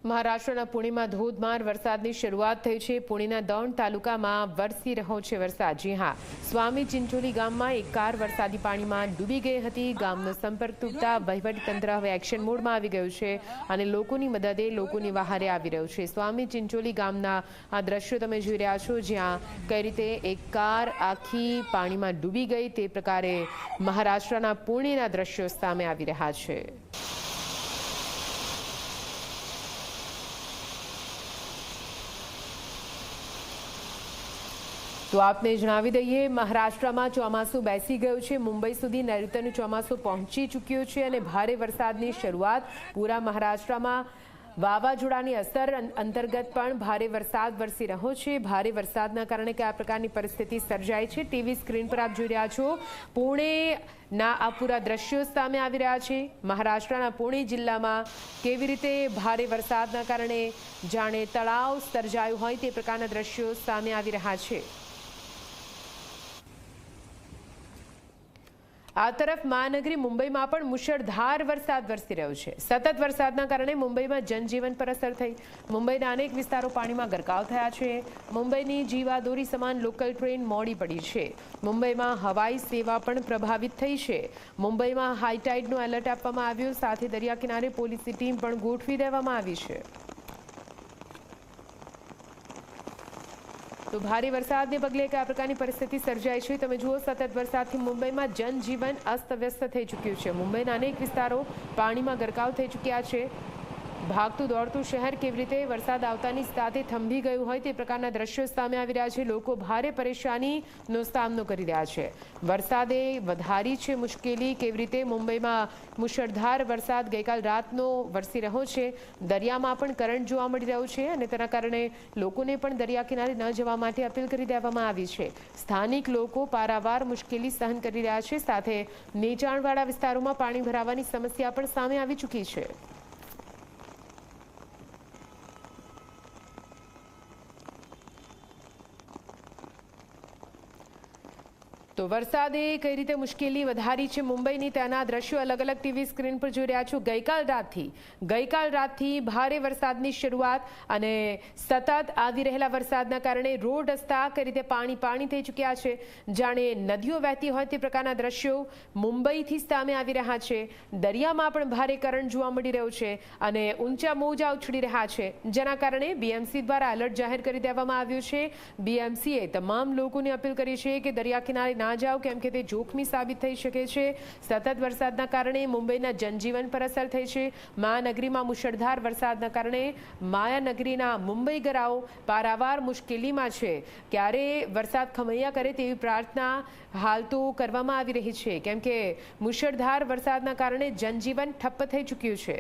મહારાષ્ટ્રના પુણેમાં ધોધમાર વરસાદની શરૂઆત થઈ છે। પુણેના દોણ તાલુકામાં વરસી રહ્યો છે વરસાદ। જી હા, સ્વામી ચિંચોલી ગામમાં એક કાર વરસાદી પાણીમાં ડૂબી ગઈ હતી। ગામનો સંપર્ક તૂટતા વહીવટીતંત્ર હવે એક્શન મોડમાં આવી ગયું છે અને લોકોની મદદે લોકોની વહારે આવી રહ્યું છે। સ્વામી ચિંચોલી ગામના આ દ્રશ્યો તમે જોઈ રહ્યા છો, જ્યાં કઈ રીતે એક કાર આખી પાણીમાં ડૂબી ગઈ તે પ્રકારે મહારાષ્ટ્રના પુણેના દ્રશ્યો સામે આવી રહ્યા છે। તો આપને જણાવી દઈએ, મહારાષ્ટ્રમાં ચોમાસું બેસી ગયું છે। મુંબઈ સુધી નૈઋત્યનું ચોમાસું પહોંચી ચૂક્યું છે અને ભારે વરસાદની શરૂઆત પૂરા મહારાષ્ટ્રમાં વાવાઝોડાની અસર અંતર્ગત પણ ભારે વરસાદ વરસી રહ્યો છે। ભારે વરસાદના કારણે કયા પ્રકારની પરિસ્થિતિ સર્જાઈ છે, ટીવી સ્ક્રીન પર આપ જોઈ રહ્યા છો। પુણેના આ પૂરા દ્રશ્યો સામે આવી રહ્યા છે। મહારાષ્ટ્રના પુણે જિલ્લામાં કેવી રીતે ભારે વરસાદના કારણે જાણે તળાવ સર્જાયું હોય તે પ્રકારના દ્રશ્યો સામે આવી રહ્યા છે। આ તરફ મહાનગરી મુંબઈમાં પણ મુશળધાર વરસાદ વરસી રહ્યો છે। સતત વરસાદના કારણે મુંબઈમાં જનજીવન પર અસર થઈ। મુંબઈના અનેક વિસ્તારો પાણીમાં ગરકાવ થયા છે। મુંબઈની જીવાદોરી સમાન લોકલ ટ્રેન મોડી પડી છે। મુંબઈમાં હવાઈ સેવા પણ પ્રભાવિત થઈ છે। મુંબઈમાં હાઈટાઈડનું એલર્ટ આપવામાં આવ્યું, સાથે દરિયા કિનારે પોલીસની ટીમ પણ ગોઠવી દેવામાં આવી છે। તો ભારે વરસાદને પગલે કયા પ્રકારની પરિસ્થિતિ સર્જાઈ છે તમે જુઓ। સતત વરસાદથી મુંબઈમાં જનજીવન અસ્તવ્યસ્ત થઈ ચૂક્યું છે। મુંબઈના અનેક વિસ્તારો પાણીમાં ગરકાવ થઈ ચૂક્યા છે। ભાગતું દોડતું શહેર કેવી રીતે વરસાદ આવતાની સાથે થંભી ગયું હોય તે પ્રકારના દ્રશ્યો સામે આવી રહ્યા છે। લોકો ભારે પરેશાનીનો સામનો કરી રહ્યા છે। વરસાદે વધારી છે મુશ્કેલી। કેવી રીતે મુંબઈમાં મુશળધાર વરસાદ ગઈકાલ રાતનો વરસી રહ્યો છે। દરિયામાં પણ કરંટ જોવા મળી રહ્યો છે અને તેના કારણે લોકોને પણ દરિયા કિનારે ન જવા માટે અપીલ કરી દેવામાં આવી છે। સ્થાનિક લોકો પારાવાર મુશ્કેલી સહન કરી રહ્યા છે, સાથે નીચાણવાળા વિસ્તારોમાં પાણી ભરાવાની સમસ્યા પણ સામે આવી ચૂકી છે। તો વરસાદે કઈ રીતે મુશ્કેલી વધારી છે મુંબઈની, તેના દ્રશ્યો અલગ અલગ ટીવી સ્ક્રીન પર જોઈ રહ્યા છો। ગઈકાલ રાતથી ભારે વરસાદની શરૂઆત અને સતત આવી રહેલા વરસાદના કારણે રોડ રસ્તા કઈ રીતે પાણી થઈ ચૂક્યા છે। જાણે નદીઓ વહેતી હોય તે પ્રકારના દ્રશ્યો મુંબઈથી સામે આવી રહ્યા છે। દરિયામાં પણ ભારે કરંટ જોવા મળી રહ્યો છે અને ઊંચા મોજા ઉછળી રહ્યા છે, જેના કારણે બીએમસી દ્વારા એલર્ટ જાહેર કરી દેવામાં આવ્યું છે। બીએમસીએ તમામ લોકોને અપીલ કરી છે કે દરિયા કિનારે ના જાઓ, કેમ કે તે જોખમી સાબિત થઈ શકે છે। સતત વરસાદના કારણે મુંબઈના જનજીવન પર અસર થઈ છે। મહાનગરીમાં મુશળધાર વરસાદના કારણે માયાનગરીના મુંબઈગરાઓ પારાવાર મુશ્કેલીમાં છે। ક્યારે વરસાદ ખમૈયા કરે તેવી પ્રાર્થના હાલ તો કરવામાં આવી રહી છે, કેમ કે મુશળધાર વરસાદના કારણે જનજીવન ઠપ્પ થઈ ચૂક્યું છે।